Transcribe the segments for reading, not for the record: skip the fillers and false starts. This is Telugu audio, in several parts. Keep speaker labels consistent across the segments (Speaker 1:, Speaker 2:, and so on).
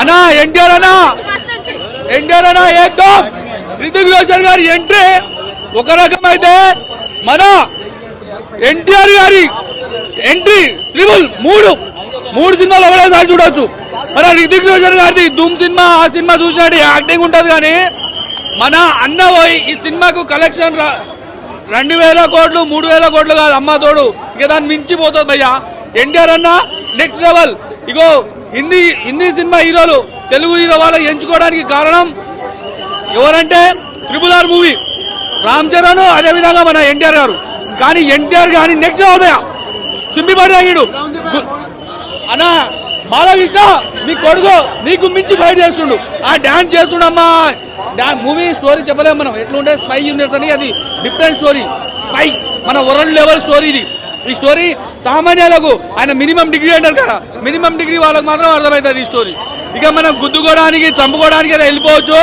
Speaker 1: అన్నా ఎన్టీఆర్ అన్నా ఏకదం రితిక్ రోషన్ గారి ఎంట్రీ ఒక రకమైతే మన ఎన్టీఆర్ గారి ఎంట్రీ మూడు సినిమాలు ఒకటేసారి చూడొచ్చు. మన రితిక్ రోషన్ గారిది ధూమ్ సినిమా ఆ సినిమా చూసినట్టు యాక్టింగ్ ఉంటుంది కానీ మన అన్న పోయి ఈ సినిమాకు కలెక్షన్ 2000 కోట్లు 3000 కోట్లు కాదు అమ్మ తోడు ఇక దాన్ని మించిపోతుంది భయ్యా. ఎన్టీఆర్ అన్న నెక్స్ట్ లెవెల్. ఇగో హిందీ సినిమా హీరోలు తెలుగు హీరో వాళ్ళకి ఎంచుకోవడానికి కారణం ఎవరంటే RRR మూవీ రామ్ చరణ్ అదేవిధంగా మన ఎన్టీఆర్ గారు. కానీ ఎన్టీఆర్ కానీ నెక్స్ట్ లెవెల్ చింపిపడినాడు అన్న బాలకృష్ణ నీ కొడుకు నీకు మించి ఫైట్ చేస్తుండు ఆ డాన్స్ చేస్తుండమ్మా. మూవీ స్టోరీ చెప్పలేము మనం ఎట్లుంటే స్పై యూనివర్స్ అని అది డిఫరెంట్ స్టోరీ స్పై మన వరల్డ్ లెవెల్ స్టోరీ ఇది. ఈ స్టోరీ సామాన్యులకు ఆయన మినిమం డిగ్రీ అంటారు కదా మినిమం డిగ్రీ వాళ్ళకి మాత్రం అర్థమవుతుంది ఈ స్టోరీ. ఇక మనం గుద్దుకోవడానికి చంపుకోవడానికి అయితే వెళ్ళిపోవచ్చు.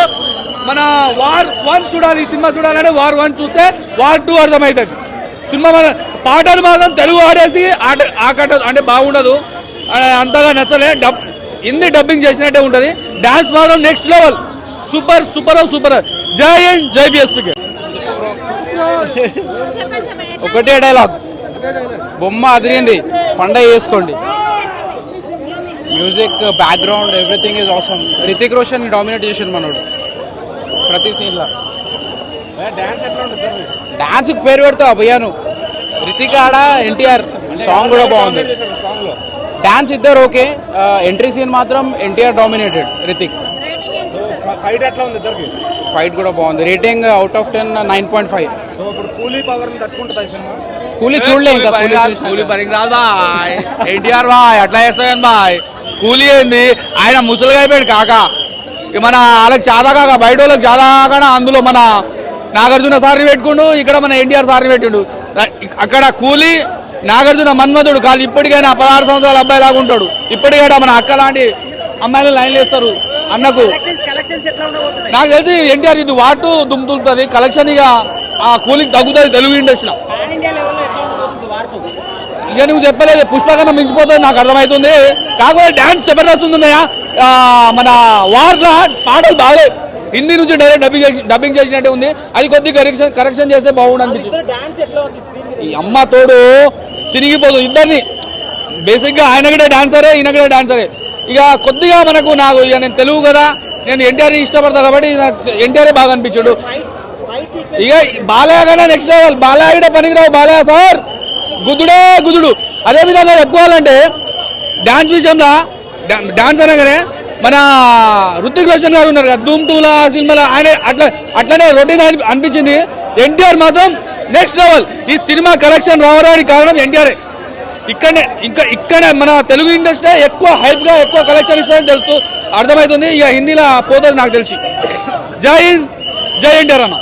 Speaker 1: మన వార్ 1 చూడాలి ఈ సినిమా చూడాలంటే వార్ 1 చూస్తే వార్ 2 అర్థమవుతుంది. సినిమా పాటలు మాత్రం తెలుగు ఆడేసి అంటే బాగుండదు అంతగా నచ్చలే. హిందీ డబ్బింగ్ చేసినట్టే ఉంటుంది. డాన్స్ మాత్రం next level super super super. జై హింద్ జై బిఎస్పీకే. ఒకటే డైలాగ్ బొమ్మ అదిరింది పండగ చేసుకోండి. Music background everything is awesome. Hrithik Roshan dominate చేసిండు మనోడు ప్రతి సీన్ లో. డాన్స్ పేరు పెడతా భయ్యాను రితిక్ ఆడ ఎన్టీఆర్ సాంగ్ కూడా బాగుంది. డాన్స్ ఇద్దరు ఓకే. ఎంట్రీ సీన్ మాత్రం ఎన్టీఆర్ డామినేటెడ్ రితిక్.
Speaker 2: ఫైట్ ఎట్లా ఉంది ఇద్దరికి?
Speaker 1: ఫైట్ కూడా బాగుంది. Rating out of 10 9.5.
Speaker 2: సో ఇప్పుడు కూలీ పవర్ తట్టుకుంటుంది సినిమా.
Speaker 1: కూలీ చూడలే ఇంకా కూలీ పనికి రాదు బాయ్. ఎన్టీఆర్ బాయ్ అట్లా చేస్తాను బాయ్. కూలీ ఏంది ఆయన ముసలిగా అయిపోయాడు కాక. మన వాళ్ళకి చాదా కాక బయట వాళ్ళకి చాదా కాక అందులో మన నాగార్జున సార్ని పెట్టుకుండు ఇక్కడ మన ఎన్టీఆర్ సార్ని పెట్టిండు. అక్కడ కూలీ నాగార్జున మన్మధుడు కాదు ఇప్పటికైనా 16 సంవత్సరాల అబ్బాయి లాగా ఉంటాడు. ఇప్పటికైనా మన అక్క లాంటి అమ్మాయిలు లైన్లు వేస్తారు అన్నకు. నాకు తెలిసి ఎన్టీఆర్ ఇది వాటు దుమ్ముతుంటుంది కలెక్షన్. ఇక ఆ కూలింగ్ తగ్గుతుంది తెలుగు ఇండస్ట్రీలో. ఇక నువ్వు చెప్పలేదు పుష్పకన్నా మించిపోతుంది నాకు అర్థమవుతుంది. కాకపోతే డాన్స్ జబర్దస్త్ ఉందయ్యా. మన వార్లో పాటలు బాగాలే. హిందీ నుంచి డైరెక్ట్ డబ్బింగ్ చేసినట్టే ఉంది. అది కొద్దిగా కరెక్షన్ చేస్తే బాగుండు అనిపించింది. ఈ అమ్మ తోడు చిరిగిపోదు ఇద్దరిని. బేసిక్గా ఆయన కూడా డాన్సరే ఈయన కూడా డాన్సరే. ఇక కొద్దిగా నాకు ఇక నేను తెలుగు కదా నేను ఎన్టీఆర్ ఇష్టపడతా కాబట్టి ఎన్టీఆరే బాగా అనిపించాడు. ఇక బాలయ్య కన్నా నెక్స్ట్ లెవెల్. బాలయ్య కూడా పనికిరావు బాలయ్య సార్ గుద్దుడు. అదేవిధంగా చెప్పుకోవాలంటే డాన్స్ విషయంలో డాన్స్ అనగానే మన రితిక్ రోషన్ గారు ఉన్నారు కదా ధూమ్ 2 సినిమాలో ఆయన అట్లనే రొటీన్ అనిపించింది. ఎన్టీఆర్ మాత్రం నెక్స్ట్ లెవెల్. ఈ సినిమా కలెక్షన్ రావడానికి కారణం ఎన్టీఆర్ఏ. ఇక్కడే మన తెలుగు ఇండస్ట్రీ ఎక్కువ హైప్ గా ఎక్కువ కలెక్షన్ ఇస్తుందని తెలుసు అర్థమవుతుంది. ఇక హిందీలో పోతుంది నాకు తెలిసి. జై హింద్ జై ఎన్టీఆర్ అన్న.